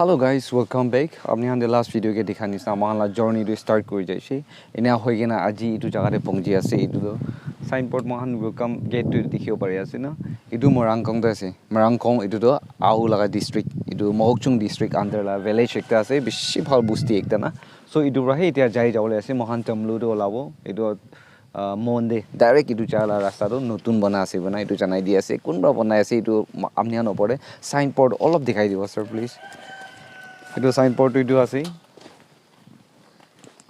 Hello guys, welcome back. Apni han the last video ke dikhani sa mahala journey to start kori jaishi. Ina hoigena aji itu jaga re pongji ase itu do signboard mahan welcome gate to dikhibo pari ase na. Itu Morangkong da ase. Morangkong itu do Ahu laga district. Itu Mohokchung district under la village ekta ase bishi bhal busti ekta na. So itu rahe etia jai jawle ase mohan Tamlu do olabo. Itu Monday direct itu chala rasta do notun bana ase bana itu janai di ase kunba banai ase itu apni han opore signboard all of dikhai dibo sir please. Itu signboard itu ase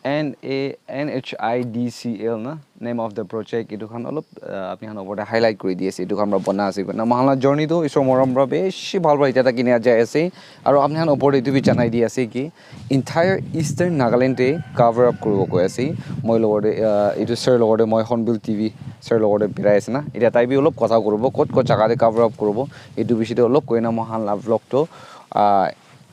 NETNYU na name of the project itu kan olop apni han opore highlight kori di ase itu kan bana ase na mahala journey to isor moram ra beshi bhal bhal eta kine jai ase aru apni han opore itu bi janai di ase ki entire eastern Nagaland te cover up koribo koi ase moi logode itu sir logode moi Hornbill TV sir logode birai ase na eta tai bi olop kotha koribo kot jaga te cover up koribo itu bishite olop koina mohan la vlog to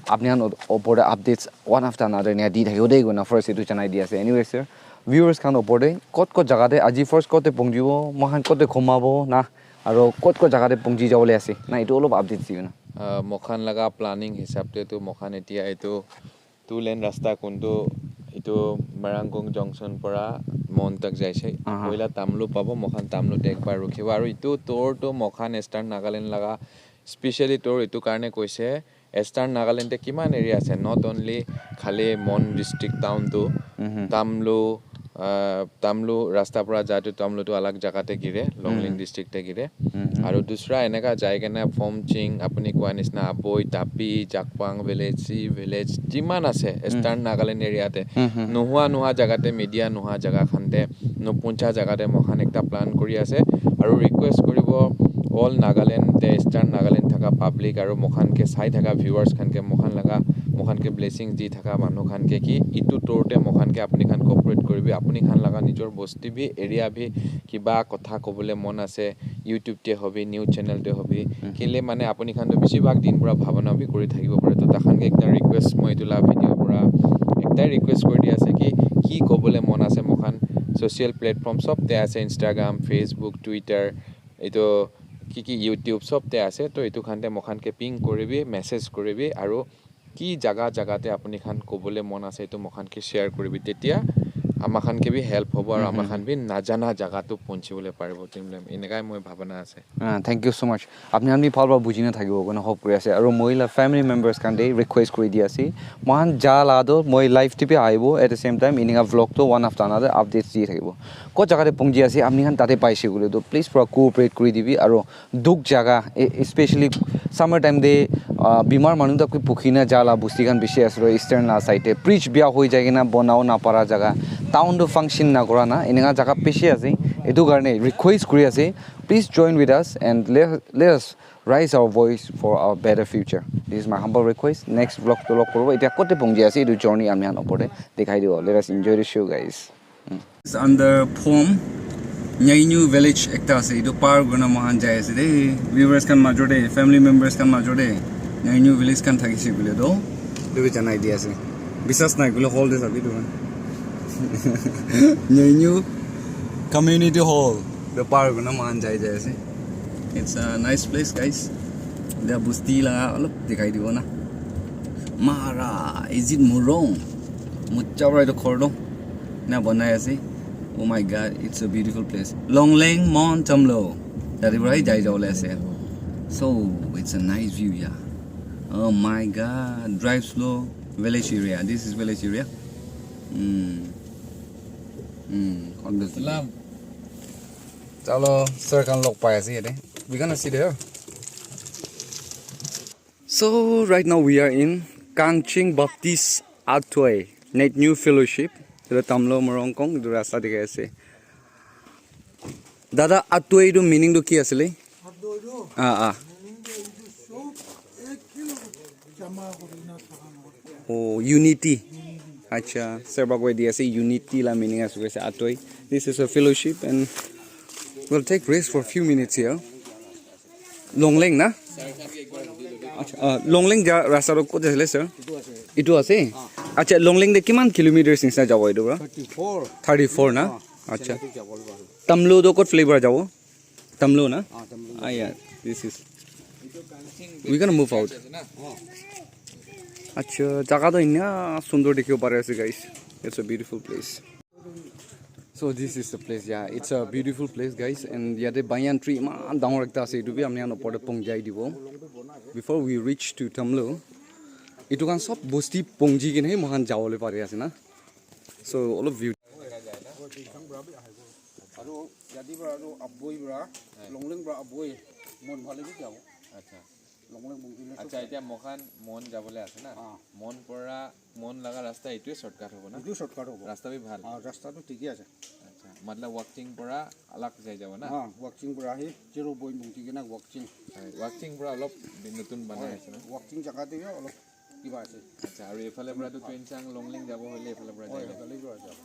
apni han opore updates one after another ne di thakio dei gona first itu janai di ase anyway sir viewers kan opore kot jaga te aji first kote pongjibo mohan kote khomabo na aro kot jaga te pongji jawle ase na itu olop update diyo na মখান লাগা planning হিসাবতে তো মখান এতিয়া এটো two লেন রাস্তা কোনটো এটো মাৰাংকং junction পৰা মন তক যাইছে কইলা তামলু পাব মখান তামলুতে একবাৰ ৰখিব আৰু ইটো তোৰ তো মখান ইষ্টাৰ্ণ নাগালেণ্ড লাগা স্পেশালি তোৰ ইটো কাৰণে কৈছে ইষ্টাৰ্ণ নাগালেণ্ডে কিমান এৰিয়া আছে নট অনলি খালি মন ডিস্ট্ৰিক্ট টাউন তো তামলু ৰাস্তা পৰা যাতে তামলুটো আলাগ জাগাতে গিৰে লংলিং ডিস্ট্ৰিক্টে গিৰে আৰু দুসৰা এনেকা জায়গানে ফৰ্মচিং আপুনি কোৱা নিচিনা আবৈ তাপি জাকপাং ভিলেজ যিমান আছে ইষ্টাৰ্ণ নাগালেণ্ড এৰিয়াতে নোহোৱা জাগাতে মিডিয়া নোহোৱা জাগা খানতে নপুঞ্চা জাগাতে মখান একটা প্লান কৰি আছে আৰু ৰিকুৱেষ্ট কৰিব অল নাগালেণ্ড ইষ্টাৰ্ণ নাগালেণ্ড থাকা পাব্লিক আৰু মখানকে চাই থাকা ভিউৱাৰ্ছ খানকে মখানকে ব্লেছিং দি থাকা মানুহ খানকে কি ইটো তোৰতে মখানকে আপুনি খান কোঅপাৰেট কৰিবি আপুনি খান লাগা নিজৰ বস্তি বি এৰিয়া বি কিবা কথা কবলে মন আছে ইউটিউব তে হবি নিউজ চেনেল তে হবি কিলে মানে আপুনি খান বেছিভাগ দিন পুৰা ভাৱনা বি কৰি থাকিব পাৰে তো তাখানকে একটা ৰিকুৱেষ্ট মই ইটোলা ভিডিও পুৰা একটা ৰিকুৱেষ্ট কৰি দি আছে কি কবলে মন আছে মখান সোশ্যাল প্ল্যাটফৰ্ম সব তে আছে ইনষ্টাগ্ৰাম ফেসবুক টুইটাৰ এটো কি ইউটিউব সব তে আছে তো এটো খানতে মখানকে পিং কৰিবি মেসেজ কৰিবি আৰু কি জাগাতে আপুনি খান কবলে মন আছে এটো মখানকে শেয়াৰ কৰিবি তেতিয়া আমাখানকে বি হেল্প হ'ব আৰু আমাখান বি নাজানা জাগাটো পঞ্চিবলে পাৰিব টিমলে এনেকাই মই ভাৱনা আছে থ্যাংক ইউ সো মাচ আপনি আমি ভালবা বুজিনা থাকিব কোন হোপ কৰি আছে আৰু মহিলা ফ্যামিলি মেম্বাৰ্স কান্ডে ৰিকুৱেষ্ট কৰি দি আছে মহান যা লাদো মই লাইভ টিপি আইব এট দ্য সেম টাইম ইনিঙা ভ্লগ তো ওয়ান আফটার আনাদার আপডেটস দি থাকিব কত জাগাতে পংজি আছে আপনি খান তাতে পাইছে গুলো তো প্লিজ পুরা কোঅপারেট কৰি দিবি আৰু দুক জাগা স্পেশালি সামার টাইম দে বিমার মানুহ তক পুখিনা জালা বুস্তি খান বেশি আছে ইস্টার্ন লা সাইডে প্রিচ বিয়া হৈ যায় কিনা বনাও না পারা জাগা টাউন তো ফাংশন না কৰা না এনেকা জাগা পেশি আছে এটো কাৰণে ৰিকুৱেষ্ট কৰি আছে please join with us and let us raise our voice for our better future this is my humble request next vlog to log কৰব এটা কতে পংজি আছে এটো জার্নি আমি আন ওপরে দেখাই দিব let us enjoy the show guys it's under form NETNYU village ekta ase etu par gona mohan jai ase de viewers kan majode family members kan majode NETNYU village kan thakise bile do lebi janai di ase bisas nai gulo hold this abi do NETNYU community hall the par gona mohan jai ase it's a nice place guys the busti la olop dikhai dibo na mara is it morong muchawra to khordo na banai ase oh my god it's a beautiful place Longleng Mon Tamlu that is right jai jawle ase so it's a nice view yeah oh my god drive slow village area this is village area salam chalo sir kan log pai ase ede we gonna sit there so right now we are in Kangching Baptist Atway NETNYU fellowship the Tamlu Morangkong the rasta dikhai ase dada Atway do meaning do ki asile Atway do meaning do so 1 kilo jama korina thakano oh unity acha sir bagoi di ase unity la meaning asu ase Atway this is a fellowship and we'll take rest for a few minutes here Longleng na acha Longleng ja rasta ro kote asile sir itu ase acha Longleng de kiman kilometers nisna jabo edu bra 34 na acha Tamlu do kot flavor jabo Tamlu na yeah this is we're gonna move out আচ্ছা জায়গা তো ইনা সুন্দর দেখিব পারে আছে guys it's a beautiful place So this is the place, yeah. It's a beautiful place, guys. And yeah, the banyan tree, man, down like that. It will be. I'm not going to jai dibo. Before we reach to Tamlu, it can stop bosti pongji kine mohan jawole pare ase na. So all of you. Aro jadi bra aro aboi bra longleng bra aboi mon bhale bi jabo আচ্ছা longleng bungile আচ্ছা এতিয়া মখান মন যাবলৈ আছে না মন পৰা মন লগা ৰাস্তা এইটোৱে শৰ্টকাট হ'ব না itu shortcut hobo ৰাস্তা বি ভাল rasta to ঠিকই আছে আচ্ছা মতলব ৱাকিং পৰা আলাক যাই যাব না ha walking bra hi zero boy bungti kena walking ৱাকিং পৰা অলপ নতুন বনাই আছে না walking jaga te olop kiba আছে আচ্ছা আৰু এফালে পৰা তো টুইনচাং লংলিং যাব হলে এফালে পৰা যাই kali bra jabo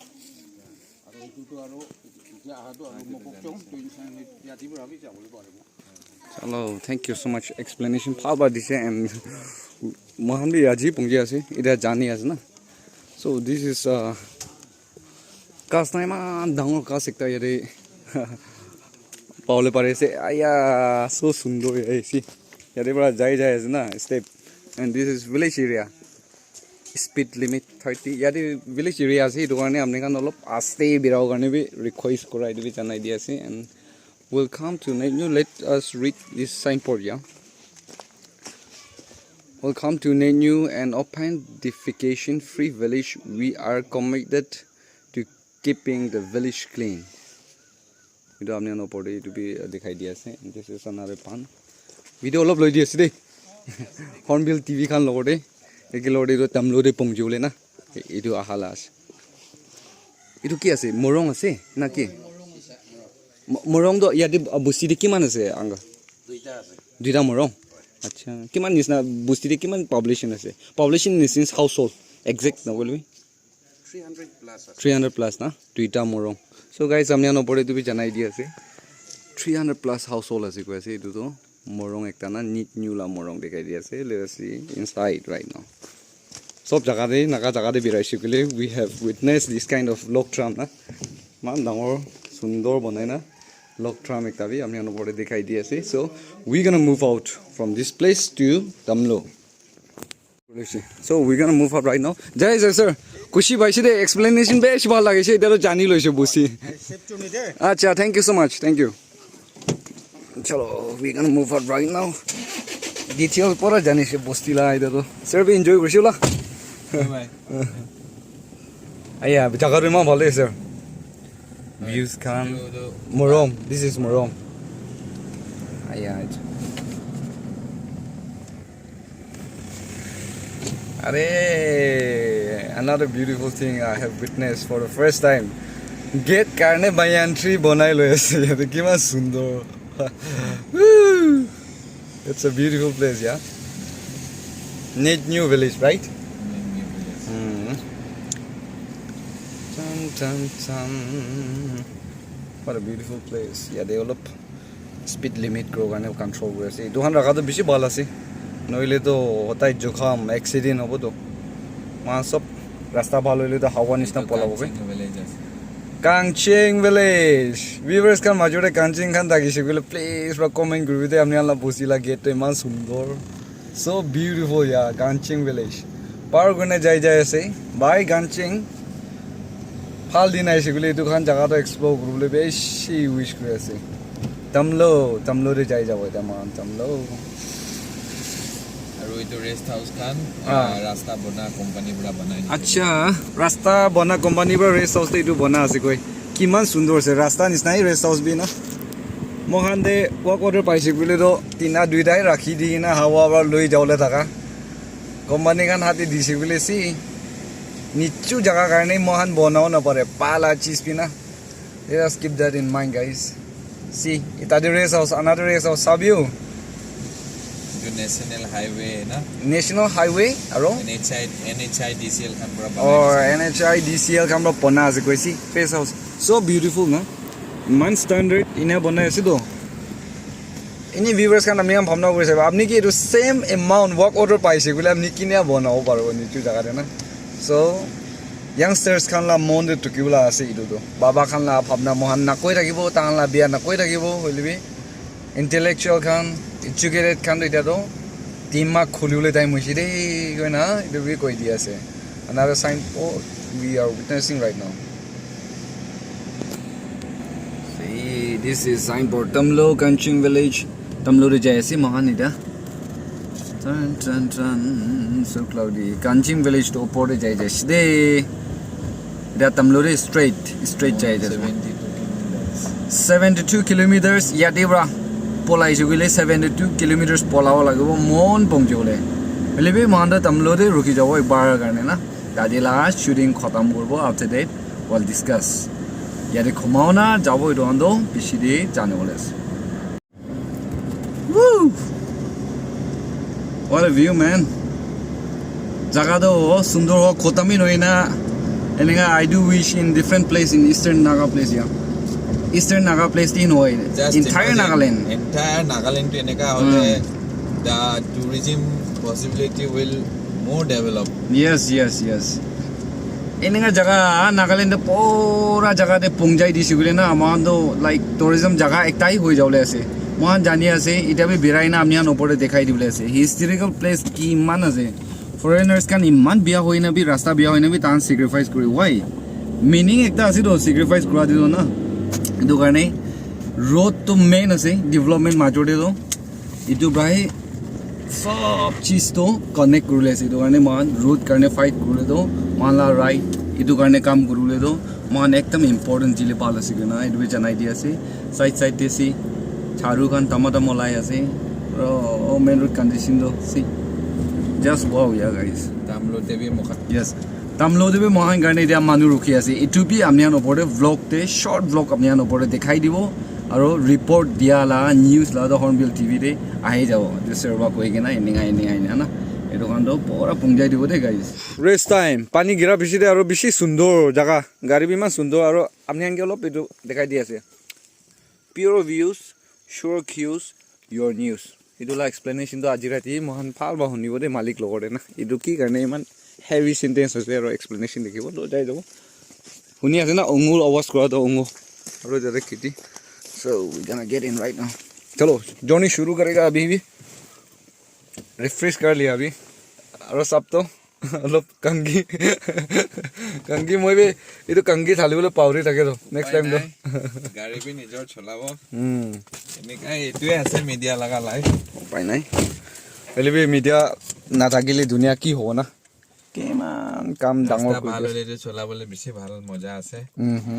aro itu to aro ya ha to aro mokok chong twin sang ya di bra bi jabo paribo Hello, thank you so much. Explanation. Power this and mohan bi aji pongji ase. Ida jani ase na. So this is kas naima dangor kas ekta yare paule pare ase. Aya so sundor ase. Yare bara jai ase na step. And this is village area. Speed limit 30. Yare village area ase. Etu karone apni kan olop aste birao karone bi request korai dibi janai di ase and we'll come to NETNYU. Let us read this signboard, yeah. Welcome to NETNYU, an open-defecation-free village. We are committed to keeping the village clean. Video amne no porde to be dikhai dia ase. This is another pan. Video olop loi di ase de. Hornbill TV khan logode. Ekilode do Tamlu de pongjule na. Edu ahala ase. Edu ki ase? Morong ase na ki? Morong do yadi busti de kiman ase anga duita morong acha kiman nisna busti de kiman population ase population is household exact na bolbi 300 plus na duita morong so guys amne no pore tu bi janai di ase 300 plus household ase ko ase etu to morong ekta na NETNYU la morong dekai di ase let us see inside right now sob jaga de naga jaga de birai shikule we have witnessed this kind of log tram na man dangor sundor banai na log tram ekta bi amni anopore dekhai di ase so we gonna move out from this place to Tamlu so we gonna move out right now jai sir kushi bhai de explanation besh bhal lagise eta to jani loise busi acha thank you so much thank you chalo we gonna move out right now detail pora jani se bosti la eta to sir be enjoy korishula bye aya jaga ru ma bhale sir views can Morong this is Morong yeah Are another beautiful thing I have witnessed for the first time gate karne banyan tree banai loi ase yate kima sundor it's a beautiful place yeah NETNYU village right What a beautiful place. Yeah, they develop speed limit grow and control kore ase. Duhan rakha to bishi bhal ase. Noile to hotai jokham accident hobo to. Ma sob rasta bhal hoile to hawa nisna polabo be. Kangching village. Viewers kan majore Kangching khan takise gole please ra comment group te amni alla busila gate to man sundor. So beautiful yeah, Kangching village. Par gune jai ase. Bye Kangching. Hal din aise gule etu khan jaga to explore kurule beshi wish kore ase Tamlu re jai jabo eta man Tamlu আৰু এইটো rest হাউস খান ৰাস্তা বনা company পৰা বনাই acha rasta bana company pra rest house etu bana ase koi kiman sundor ase rasta nisnai rest house bi na mohan de work order paise gule to tina duitai rakhi di na hawa ba loi jawle thaka company khan hati dise gule si nichu jaga karne mohan banao na pare pala cheese pina let us keep that in mind guys see ita the race house another race house sabiu the national highway na national highway aro NHI DCL kan pura or NHI DCL kan pura bana ase koisi face house so beautiful na man standard ina bana ase do any viewers kan amni bhamna korise apni ki etu same amount work order paise gule apni kinia banao paro nichu jaga de na so youngsters kan la mon de tukibula ase idu do baba kan la bhabna mohan na koi thakibo tan la bia na koi thakibo hoilibi intellectual kan educated kan ita do 3 মাহ খুলিবলৈ time হৈছে দেই কই না এইটো B কৈ দি আছে another sign we are witnessing right now see this is signboard Tamlu Kanching village Tamlu re jai ase mahan ita tan so cloudy Kanching village to opor re jai jai de ida Tamlu re straight jai jai 72 kilometers yadebra polai jugile 72 kilometers polawa lagibo mon pongjole believe manda Tamlu re ruki jabo ekbar karne na gadi la shooting khatam korbo after that we'll discuss yade khumao na jabo edo ando bishi de jane bole woo what a view man jaga do sundor ho khotami noina enega I do wish in different place in eastern Naga place yeah Eastern Naga place in hoy entire Nagaland to eneka hole the tourism possibility will more develop yes enega jaga Nagaland pura jaga de pungjai disugule na amando like tourism jaga ektai hoi jawle ase mohan jani ase eta be birai na amnian opore dekhai dibule ase historical place ki man ase foreigners kan iman bia hoina bi rasta bia hoina bi tan sacrifice kori why meaning ekta ase do sacrifice kora dilo na edu karne road to main ase development majode do edu brai sob cheez to connect kurule ase edu karne man road karne fight kurule do manla right edu karne kam kurule do man ekdam important jile pal ase gena edu be janai di ase side te si charu khan tamata molai ase ro main road condition do see just wow yeah guys Tamlu devi mokha yes Tamlu devi mohan garne dia manu rukhi ase etu bi amnian opore vlog te short vlog amnian opore dekhai dibo aro report dia la news la the Hornbill TV te ahi jabo je serva koi gena eninga na edu kan do pura pungjai dibo de guys rest time pani gira bishi de aro bishi sundor jaga gari bi man sundor aro amnian ke olop edu dekhai di ase pure views sure cues your news edu la explanation to ajirati mohan phal ba hunibo de malik logore na edu ki karne iman heavy sentence ase aro explanation dekhibo lo jai jabo huni ase na ongul awas kora to ongo aro jare kiti so we gonna get in right now chalo journey shuru karega abhi bhi refresh kar liya abhi aro sab to অলপ kangi moi be edu kangi thalibole pauri thake to next time to gari bi nijor cholabo enika etue ase media laga live pai nai believe media na thakile dunia ki hobo na keman kam dangor koi bhalo le cholabole bishi bhal moja ase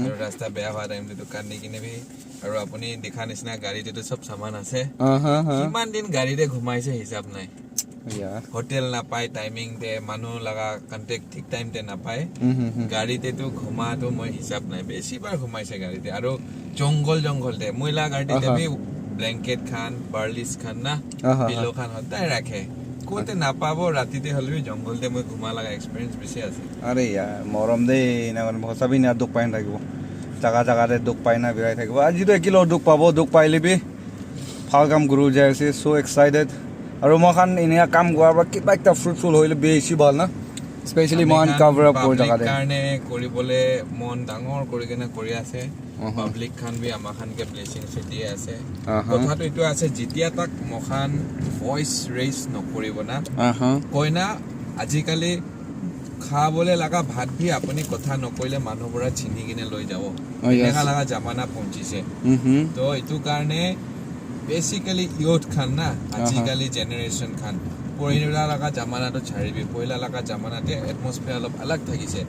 aru rasta beya hoa time te dukan ni kine bi aru apuni dekha nisna gari te to sob saman ase kiman din gari de ghumaise hisab nai hotel na pai timing te manu laga contact thik time te na pai gari te to ghuma to moi hisab nai beshi bar ghumaise gari te aru jongol te moila gari te bi blanket khan barlis khan na pillow khan hotai rakhe kote na pabo rati te holbi jongol te moi ghuma laga experience beshi ase are yaar morom de na bhosa bi na duk pain thakibo jaga re duk paina birai thakibo aji to ekilo duk pabo duk paile bi phal kam guru jai ase so excited aro mohan inia kam goar kiba ekta fruitful hoile beshi bal na especially mohan cover up kor jaga de karne koribole mon dangor kori kena kori ase public khan bi ama khan ke blessing city ase kotha to etu ase jitia tak mohan voice raise no koribo na koina ajikali khabole laga bhat bhi apuni kotha no koile manu bora chini kine loi jabo enga laga jamana pahunchise to etu karne basically youth khan na ajikali generation khan poila laga jamana to chharibi poila laga jamana te atmosphere alop alag thagise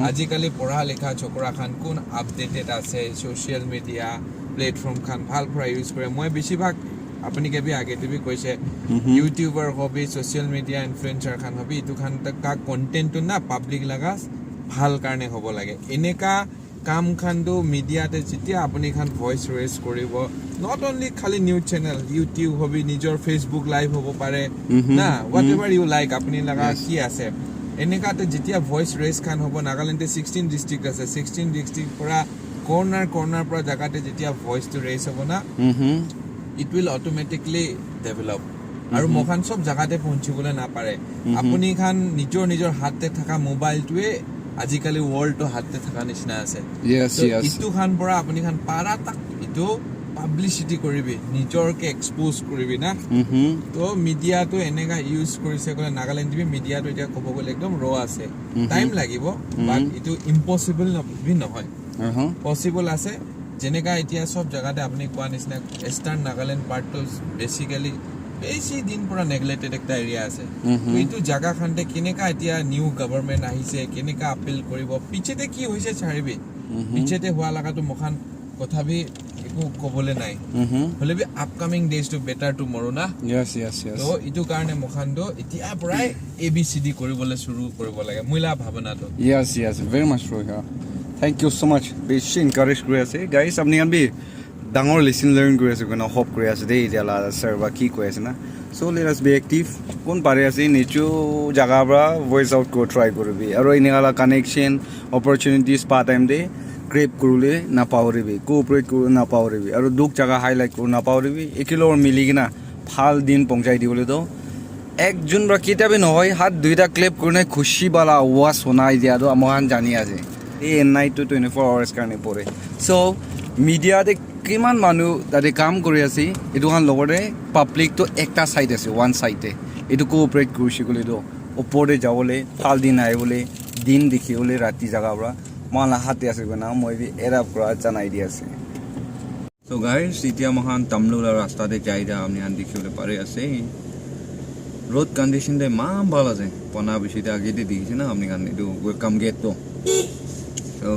ajikali porha lekha chokra khan kun updated ase social media platform khan bhal pura use kore moi beshi bhag apni ke bhi age te bhi koise youtuber hobi social media influencer khan hobi tu khan ta content to na public laga bhal karne hobo lage eneka kam khan do media te jitia apni khan voice raise koribo not only khali news channel youtube hobi nijor facebook live hobo pare na whatever you like apni laga ki ase eneka te jitia voice raise khan hobo Nagaland te 16 district ase 16 district pura corner pura jaga te jitia voice to raise hobo na it will automatically develop aru mokhan sob jaga te pahunchibole na pare apuni khan nijor hatte thaka mobile to ajikali world to hatte thaka nishna ase yes itu khan pura apuni khan para tak itu publicity কৰিবি নিজৰকে expose কৰিবি না তো মিডিয়াটো এনেকা use কৰিছে ক'লে Nagaland TV মিডিয়াটো এতিয়া ক'ব গ'লে একদম ৰ আছে টাইম লাগিব বাট এইটো ইম্পচিবল নহয় পচিবল আছে যেনেকা এতিয়া চব জেগাতে আপুনি কোৱা নিচিনা ইষ্টাৰ্ণ নাগালেণ্ড পাৰ্টটো বেচিকেলি বেছি দিন পৰা নেগলেক্টেড একটা এৰিয়া আছে এইটো জাগা খানতে কেনেকা এতিয়া নিউ গভৰ্ণমেণ্ট আহিছে কেনেকা আপিল কৰিব পিছতে কি হৈছে চাৰিবি পিছতে হোৱা লগাটো মখান কথাবি একো ক'বলৈ নাই হ'লে be upcoming days to better tomorrow না তো এইটো কাৰণে মখানটো এতিয়া পৰাই ABCD কৰিবলৈ শুৰু কৰিব লাগে মূলা ভাৱনাটো yes very much true yeah thank you so much বেছি এনকাৰেজ কৰি আছে গাইজ আপুনি আনবি ডাঙৰ লেসন লাৰ্ন কৰি আছে কোন হোপ কৰি আছে দেই এতিয়া লা স্যাৰ বা কি কৈ আছে না so let us be active কোন পাৰে আছে নিচু জাগা পৰা ভয়েস আউট কো ট্ৰাই কৰিবি আৰু ইনেগালা কানেকশন অপৰচুনিটিজ পা টাইম দে গ্ৰেপ কৰিলে না পাওৰিবি কোঅপাৰেট কৰি না পাওৰিবি আৰু দুক জাগা হাইলাইট কৰি না পাওৰিবি একিলৰ মিলি কিনা ভাল দিন পঞ্চাই দিবলৈ তো একজন বা কিতাবে নহয় হাত দুইটা ক্লেপ কৰি নাই খুশি বালা আৱাজ শুনাই দিয়াটো আমাক জানি আছে এই NETNYU 24 আৱাৰ্ছ কাৰণে পৰে সো মিডিয়াতে কিমান মানুহ তাতে কাম কৰি আছে এইটো কান লগতে পাব্লিকটো একটা সাইড আছে ওৱান সাইডে এইটো কোঅপাৰেট কৰিছে ক'লেতো ওপৰতে যাবলৈ ভাল দিন আহিবলৈ দিন দেখিবলৈ ৰাতি জাগা পৰা মালা হাতে আছে না মই এৰা পৰা জানাই দি আছে সো গাইজ এতিয়া মহান তামলুৰ ৰাস্তাতে যাই দিয়া আপুনি আন দেখিবলৈ পাৰে আছে রোড কন্ডিশন দে মা ভালো আছে পনা বেশিতে আগে দিয়ে দিয়েছে না আপনি কান এইটো ওয়েলকাম গেট তো সো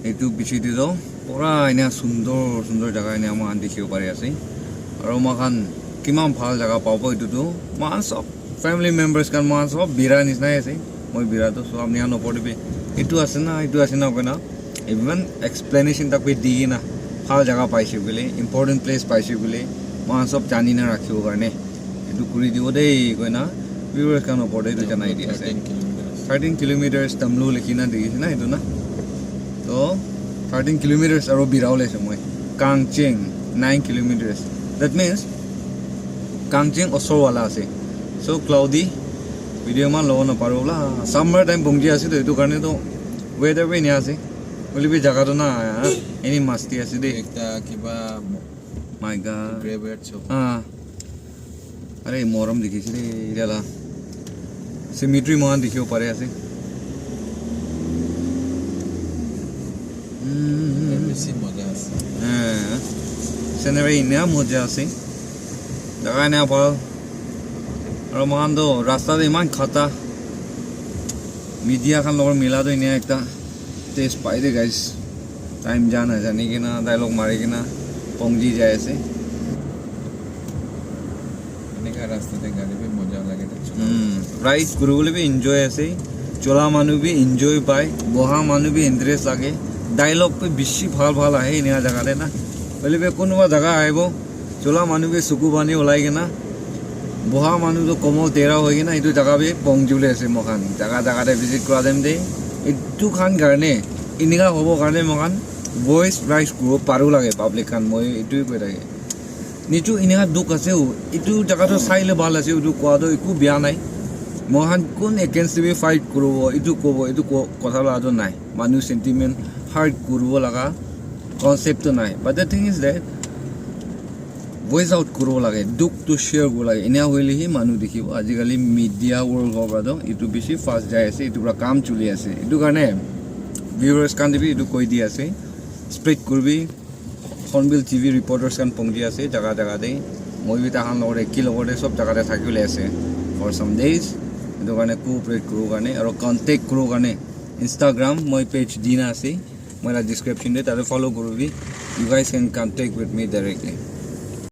এইটো বেশি দি যাও পুরা এনে সুন্দর সুন্দর জায়গা এনে আমার দেখিব পারে আছে আর মাখান কিমান ভাল জায়গা পাব এইটো মান সব ফ্যামিলি মেম্বার্স কান মান সব বিরা নিচিনাই আছে মই বিরা তো সব আপনি আন নপড়বে এইটো আছে না কয় না ইভেন এক্সপ্লেনেশন তাক দি না ভাল জায়গা পাইছে বলে ইম্পর্টেন্ট প্লেস পাইছে বলে মান সব জানি না রাখিব কাৰণে এইটো কৰি দিব দেই কয় না ভিউয়াৰ্স কান ওপৰতে এইটো জানাই দি আছে 13 কিলোমিটাৰ্স তামলু লিখি না দিছে না এইটো না তো 13 kilometers আৰু বিৰাও লৈছে মই কাংচেং 9 kilometers that means কাংচেং ওচৰৱালা আছে সো ক্লাউডি ভিডিঅ' মান ল'ব নাপাৰোঁ সামাৰ টাইম বংজি আছে তো এইটো কাৰণে তো ৱেডাৰ পে নিয়া আছে বুলিবি জাগাটো না এনি মাস্তি আছে দেই একটা কিবা মাই গড গ্ৰেভয়াৰ্ড চব আৰে মৰম দেখিছে দেই ইৰালা সিমেট্ৰি মান দেখিব পাৰে আছে বেছি মজা আছে সেনেৰে ইনা মজা আছে জাগা এনে ভাল আৰু মহানটো ৰাস্তাতে ইমান খাতা মিডিয়া খান লগৰ মিলাটো এনে একটা টেষ্ট পাই দে গাইজ টাইম জানি কিনা ডাইলগ মাৰি কিনা পংজি যাই আছে এনেকা ৰাস্তাতে গাড়ী বি মজা লাগে ৰাইড কৰিবলৈ বি এনজয় আছে চলা মানুহ বি এনজয় পায় বহা মানুহ বি ইণ্টাৰেষ্ট লাগে ডাইলগ পে বেছি ভাল আহে এনে জাগাতে না বুলিবি কোনোবা জাগা আহিব চলা মানুহ বি চকু বানি ওলাই কিনা বহা মানুহটো কমল তেৰা হৈ কিনা এইটো জাগা বি পংজিবলৈ আছে মখান জাগাতে ভিজিট কৰা দেম দেই এইটো খান কাৰণে এনেকা হ'ব কাৰণে মখান ভইচ ৰাইজ কৰিব পাৰো লাগে পাব্লিক খান মই এইটোৱে কৈ থাকে নিচু এনেকা দুখ আছেও এইটো জাগাটো চাইলে ভাল আছে এইটো কোৱাটো একো বেয়া নাই মহান কোন এগেইনষ্ট ফাইট কৰিব এইটো ক'ব এইটো কথা লাটো নাই মানুহ চেণ্টিমেণ্ট হাৰ্ট কৰিব লগা কনচেপ্টটো নাই but the thing is that voice out কৰিব লাগে দুখটো শ্বেয়াৰ কৰিব লাগে এনে হ'লেহে মানুহ দেখিব আজিকালি মিডিয়া ৱৰ্ল্ড হোৱাৰ পৰা এইটো বেছি ফাষ্ট যাই আছে এইটোৰ পৰা কাম চলি আছে এইটো কাৰণে ভিউৱাৰ্ছ কান দিবি এইটো কৈ দি আছে স্প্ৰেড কৰিবি হৰ্ণবিল TV ৰিপৰ্টাৰ্ছ কান পংজি আছে জাগাতে মই বি তাহান লগতে কি লগতে চব জাগাতে থাকিবলৈ আছে ফৰ চাম ডেইজ এইটো কাৰণে কোঅপাৰেট কৰোঁ কাৰণে আৰু কণ্টেক্ট কৰোঁ কাৰণে ইনষ্টাগ্ৰাম মই পেজ দি না আছে মই ডিছক্ৰিপশ্যন দে তাতে ফ'ল' কৰিবি you guys can contact with me directly